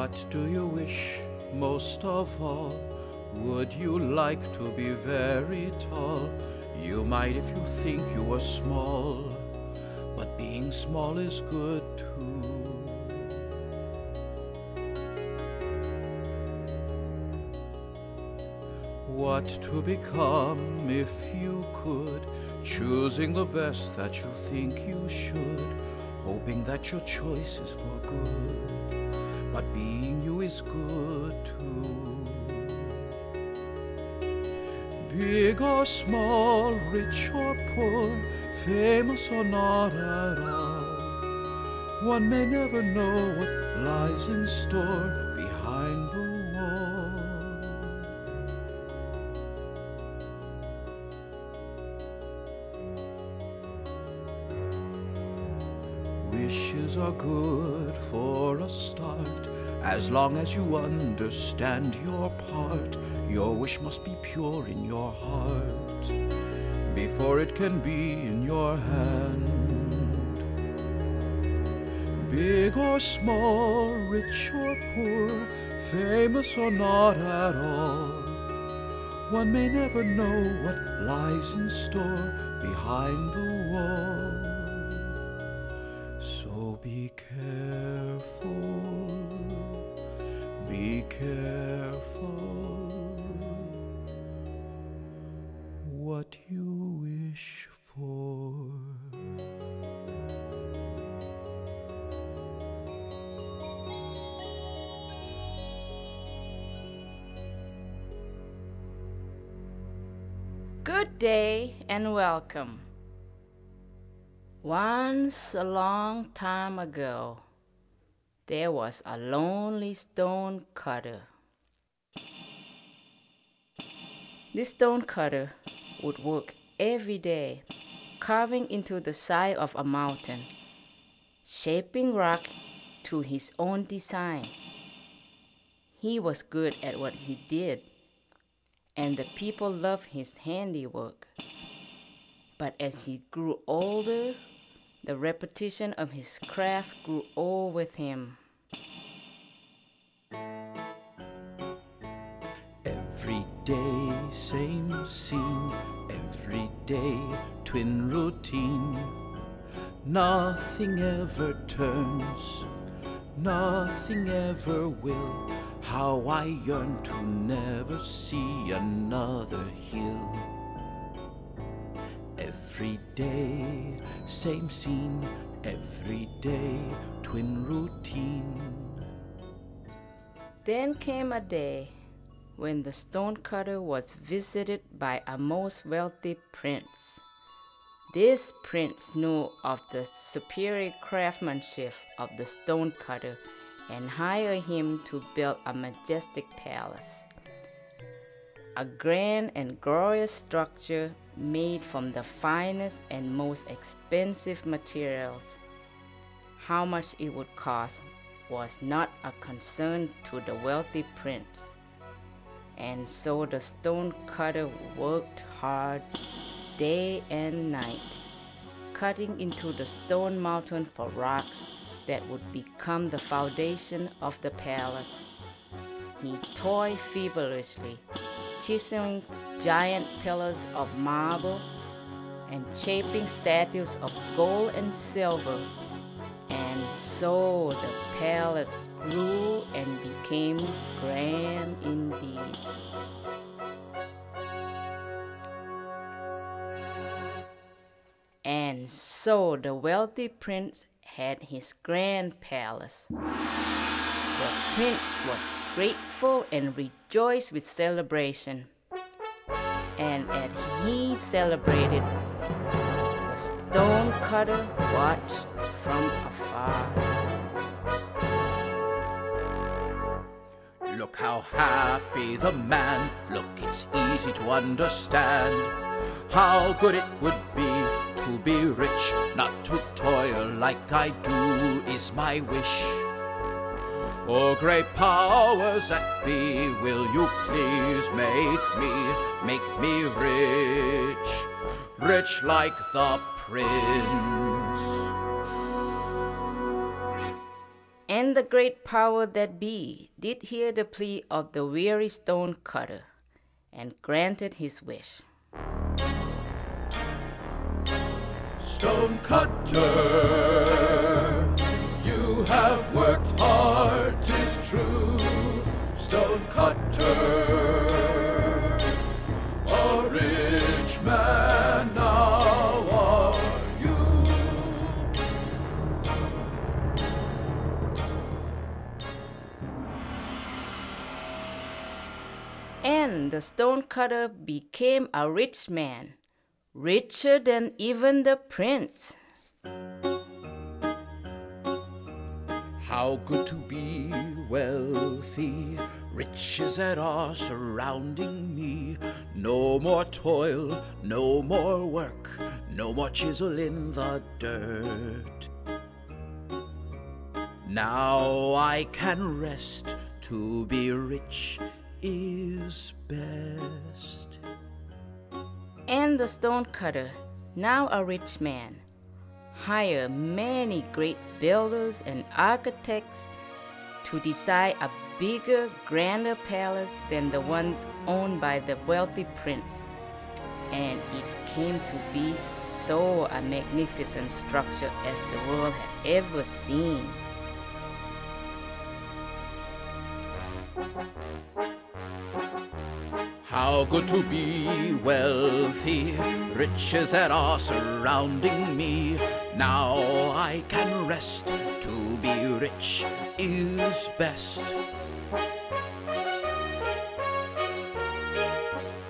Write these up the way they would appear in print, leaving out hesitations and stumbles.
What do you wish most of all? Would you like to be very tall? You might if you think you are small, but being small is good too. What to become if you could, choosing the best that you think you should, hoping that your choice is for good, but being you is good too. Big or small, rich or poor, famous or not at all, one may never know what lies in store behind the wall. Wishes are good for a start, as long as you understand your part. Your wish must be pure in your heart before it can be in your hand. Big or small, rich or poor, famous or not at all, one may never know what lies in store behind the wall. So be careful, be careful what you wish for. Good day and welcome. Once a long time ago, there was a lonely stone cutter. This stone cutter would work every day, carving into the side of a mountain, shaping rock to his own design. He was good at what he did, and the people loved his handiwork. But as he grew older, the repetition of his craft grew old with him. Every day, same scene, every day, twin routine. Nothing ever turns, nothing ever will. How I yearn to never see another hill. Every day, same scene, every day, twin routine. Then came a day when the stonecutter was visited by a most wealthy prince. This prince knew of the superior craftsmanship of the stonecutter and hired him to build a majestic palace. A grand and glorious structure made from the finest and most expensive materials. How much it would cost was not a concern to the wealthy prince, and so the stonecutter worked hard day and night, cutting into the stone mountain for rocks that would become the foundation of the palace. He toiled feverishly, chiseling giant pillars of marble and shaping statues of gold and silver, and so the palace grew and became grand indeed. And so the wealthy prince had his grand palace. The prince was grateful and rejoiced with celebration. And as he celebrated, the stonecutter watched from afar. Look how happy the man, look, it's easy to understand how good it would be rich, not to toil like I do is my wish. Oh, great powers that be, will you please make me rich, rich like the prince. And the great power that be did hear the plea of the weary stone cutter, and granted his wish. Stone cutter, you have worked hard, 'tis true. Stone cutter, a rich man now are you. And the stone cutter became a rich man, richer than even the prince. How good to be wealthy, riches that are surrounding me. No more toil, no more work, no more chisel in the dirt. Now I can rest, to be rich is best. And the stone cutter, now a rich man, hired many great builders and architects to design a bigger, grander palace than the one owned by the wealthy prince. And it came to be so a magnificent structure as the world had ever seen. How good to be wealthy, riches that are surrounding me. Now I can rest, to be rich is best.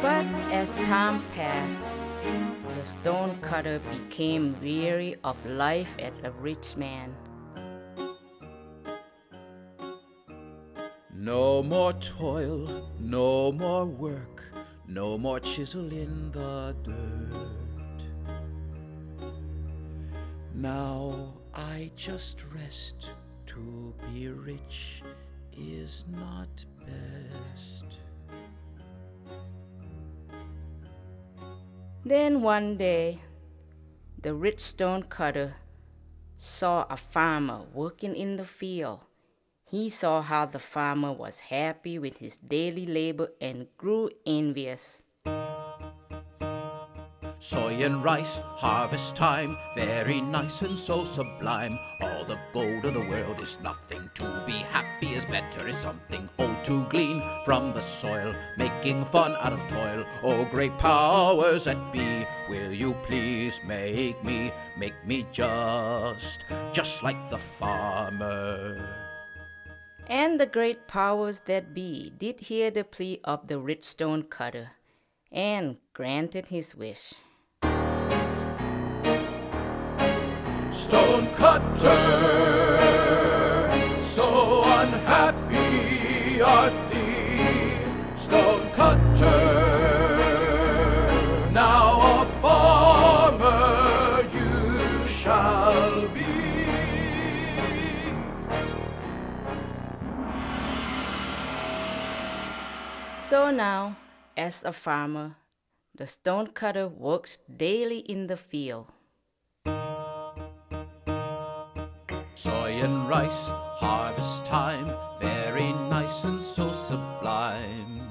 But as time passed, the stone cutter became weary of life as a rich man. No more toil, no more work, no more chisel in the dirt. Now I just rest, to be rich is not best. Then one day, the rich stone cutter saw a farmer working in the field. He saw how the farmer was happy with his daily labor and grew envious. Soy and rice, harvest time, very nice and so sublime. All the gold of the world is nothing. To be happy is better, is something. Oh, to glean from the soil, making fun out of toil. Oh, great powers that be, will you please make me just like the farmer. And the great powers that be did hear the plea of the rich stone cutter, and granted his wish. Stone cutter, so unhappy art thee. Stone cutter, now a farmer you shall be. So now, as a farmer, the stone cutter works daily in the field. Soy and rice, harvest time, very nice and so sublime.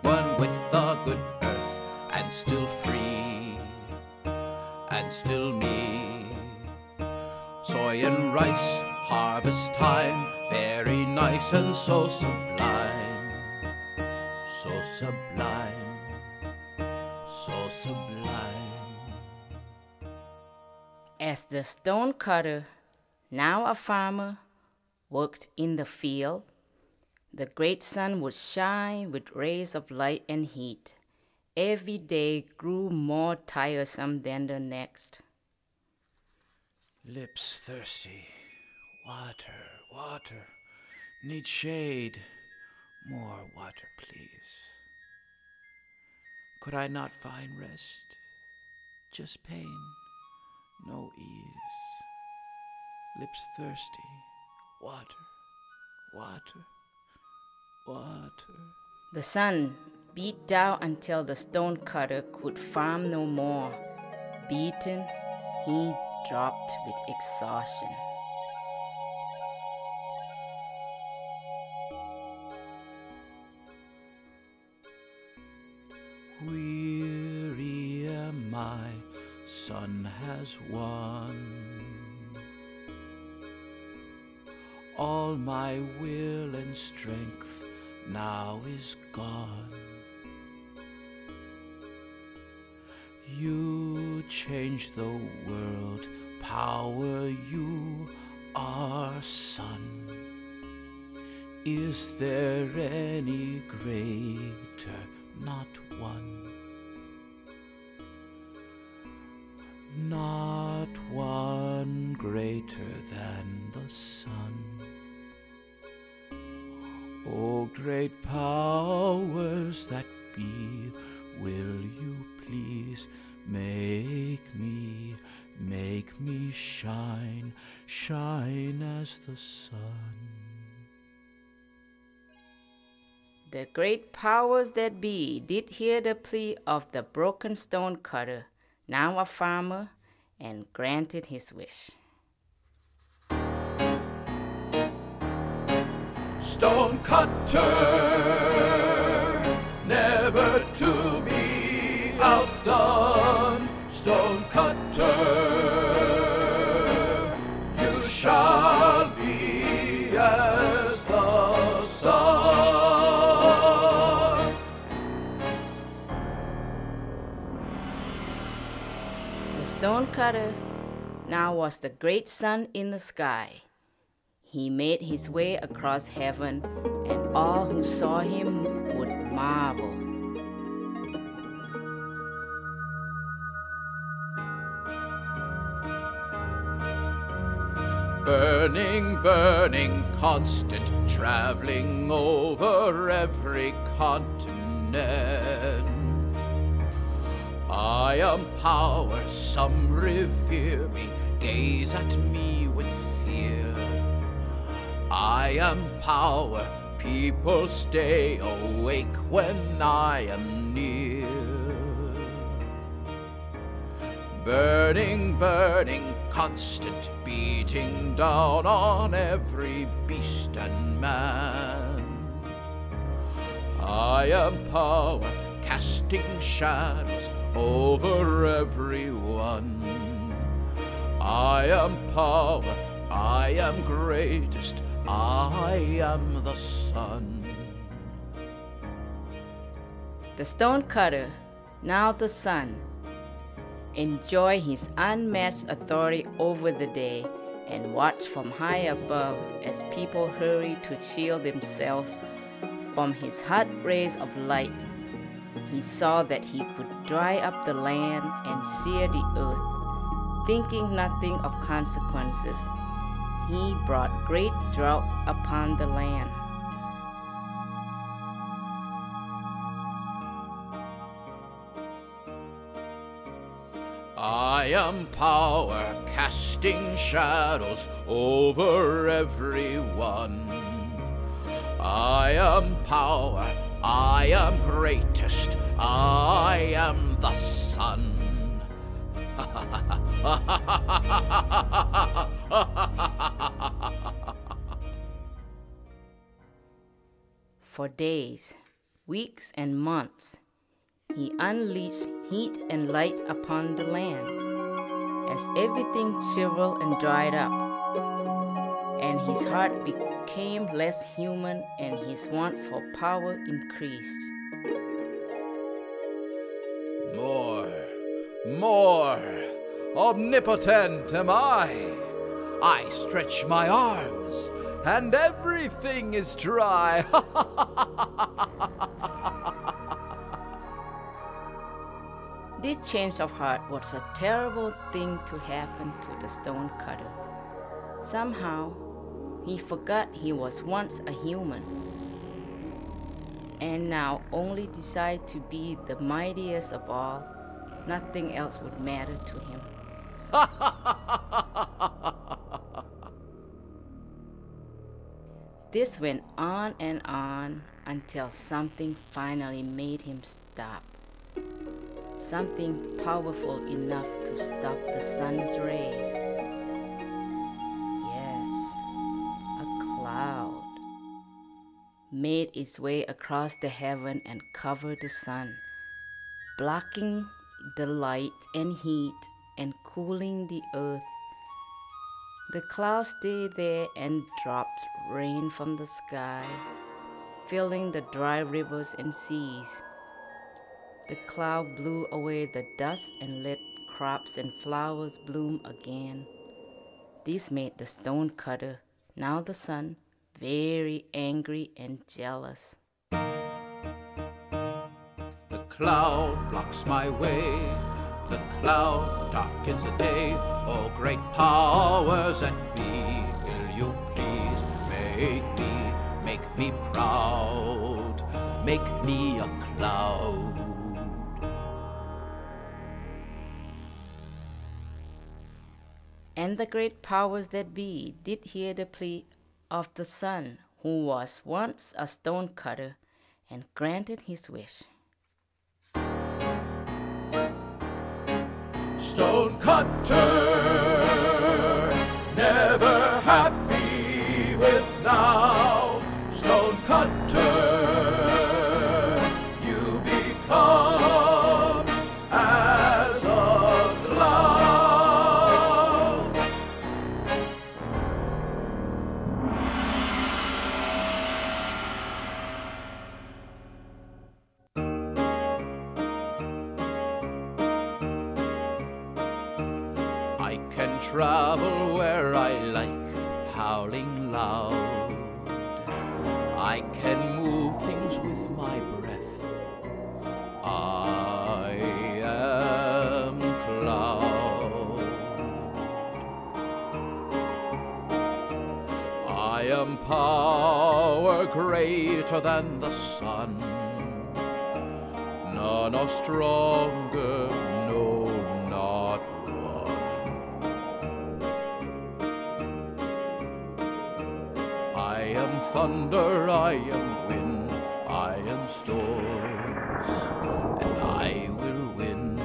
One with the good earth, and still free, and still me. Soy and rice, harvest time, very nice and so sublime. So sublime, so sublime. As the stone cutter, now a farmer, worked in the field, the great sun would shine with rays of light and heat. Every day grew more tiresome than the next. Lips thirsty, water, water, need shade, more water, please. Could I not find rest? Just pain, no ease. Lips thirsty, water, water, water. The sun beat down until the stone cutter could farm no more. Beaten, he dropped with exhaustion. Weary am I, sun has won. All my will and strength now is gone. You change the world, power, you are sun. Is there any greater? Not one. Not one greater than the sun. O great powers that be, will you please make me shine, shine as the sun. The great powers that be did hear the plea of the broken stone cutter, now a farmer, and granted his wish. Stone cutter, never to be outdone. Stone cutter, you shall be as the sun. The stone cutter now was the great sun in the sky. He made his way across heaven, and all who saw him would marvel. Burning, burning, constant, traveling over every continent. I am power, some revere me, gaze at me with fear. I am power, people stay awake when I am near. Burning, burning, constant, beating down on every beast and man. I am power, casting shadows over everyone. I am power, I am greatest, I am the sun. The stone cutter, now the sun, enjoy his unmatched authority over the day and watch from high above as people hurry to shield themselves from his hot rays of light. He saw that he could dry up the land and sear the earth, thinking nothing of consequences. He brought great drought upon the land. I am power, casting shadows over everyone. I am power, I am greatest, I am the sun. For days, weeks, and months, he unleashed heat and light upon the land, as everything shriveled and dried up, and his heart became less human and his want for power increased. More, omnipotent am I. I stretch my arms, and everything is dry. This change of heart was a terrible thing to happen to the stone cutter. Somehow, he forgot he was once a human, and now only desired to be the mightiest of all. Nothing else would matter to him. This went on and on until something finally made him stop. Something powerful enough to stop the sun's rays. Yes, a cloud made its way across the heaven and covered the sun, blocking the light and heat and cooling the earth. The clouds stayed there and dropped rain from the sky, filling the dry rivers and seas. The cloud blew away the dust and let crops and flowers bloom again. This made the stonecutter, now the sun, very angry and jealous. The cloud blocks my way, the cloud darkens the day. Oh, great powers that be, will you please make me proud, make me a cloud. And the great powers that be did hear the plea of the sun, who was once a stonecutter, and granted his wish. Stonecutter, never happy with now. Stonecutter, you become as a cloud. I can travel where I like, howling loud. I can move things with my breath. I am cloud. I am power greater than the sun. None are stronger, no, not one. I am thunder, I am wind, I am storms, and I will win.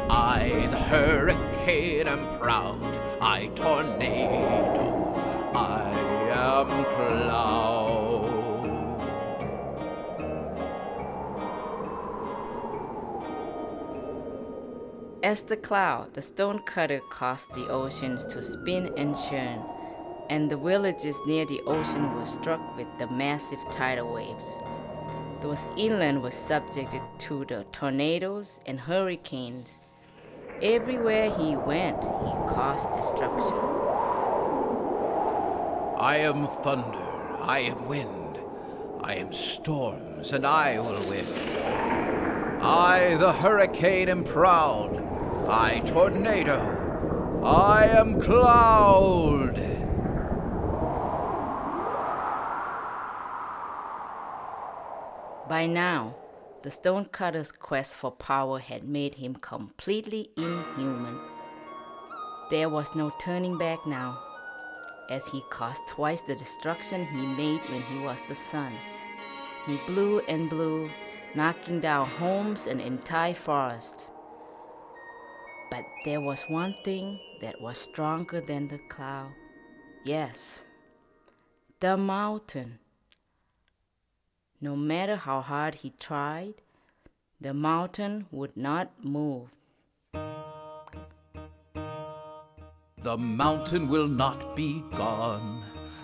I, the hurricane, am proud, I tornado, I am cloud. As the cloud, the stonecutter caused the oceans to spin and churn, and the villages near the ocean were struck with the massive tidal waves. Those inland were subjected to the tornadoes and hurricanes. Everywhere he went, he caused destruction. I am thunder, I am wind, I am storms, and I will win. I, the hurricane, am proud, I, tornado, I am cloud. By now, the stonecutter's quest for power had made him completely inhuman. There was no turning back now, as he caused twice the destruction he made when he was the sun. He blew and blew, knocking down homes and entire forests. But there was one thing that was stronger than the cloud. Yes, the mountain. No matter how hard he tried, the mountain would not move. The mountain will not be gone.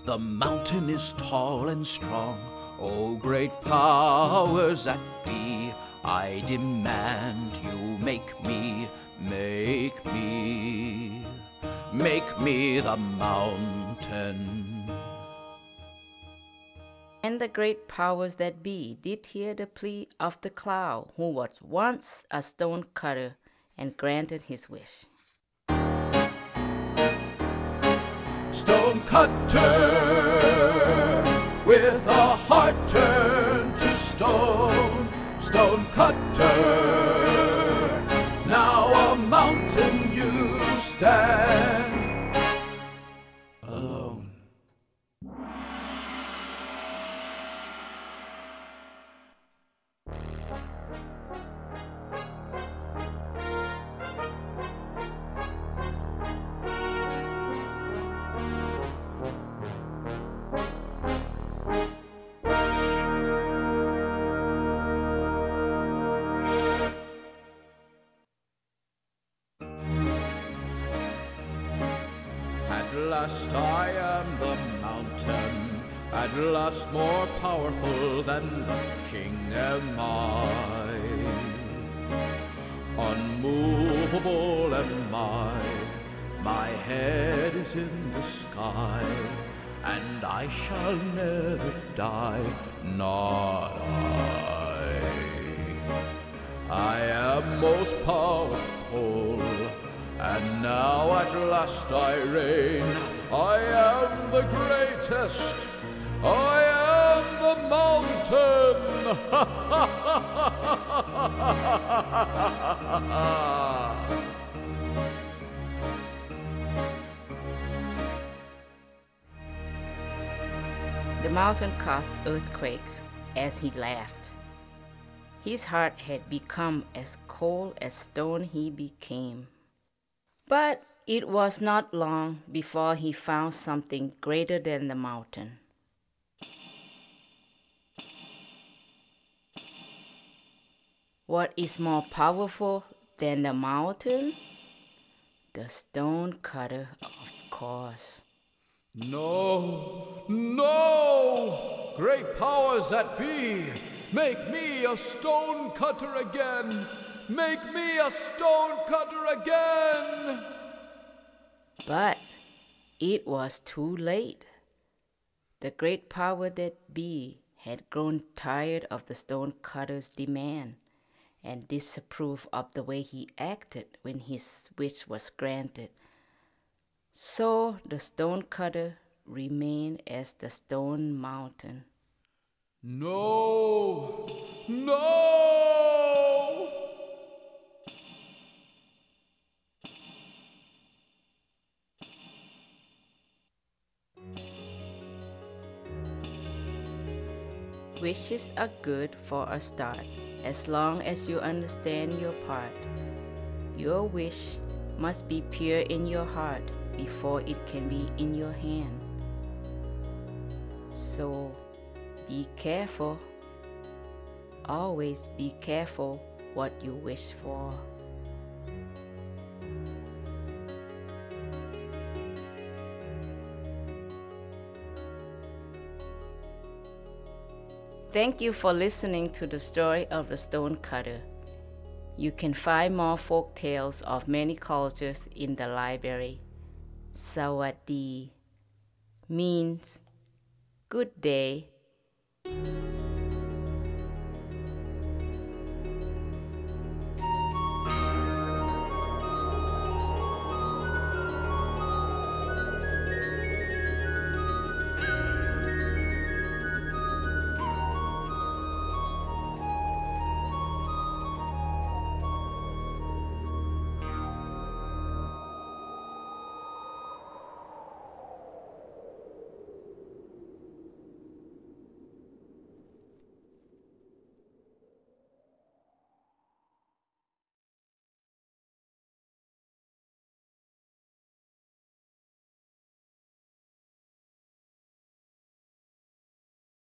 The mountain is tall and strong. Oh, great powers that be, I demand you make me the mountain. And the great powers that be did hear the plea of the cloud, who was once a stonecutter, and granted his wish. Stonecutter, with a heart turned to stone. Stonecutter, now a mountain you stand alone. last I am the mountain, at last more powerful than the king am I. Unmovable am I, my head is in the sky, and I shall never die, not I. I am most powerful, and now at last I reign. I am the greatest, I am the mountain. The mountain caused earthquakes as he laughed. His heart had become as cold as stone he became. But it was not long before he found something greater than the mountain. What is more powerful than the mountain? The stone cutter, of course. No, no! Great powers that be, make me a stone cutter again! Make me a stone cutter again! But it was too late. The great power that be had grown tired of the stone cutter's demand and disapproved of the way he acted when his wish was granted. So the stone cutter remained as the stone mountain. No! No! Wishes are good for a start, as long as you understand your part. Your wish must be pure in your heart before it can be in your hand. So be careful. Always be careful what you wish for. Thank you for listening to the story of the stone cutter. You can find more folk tales of many cultures in the library. Sawadi means good day.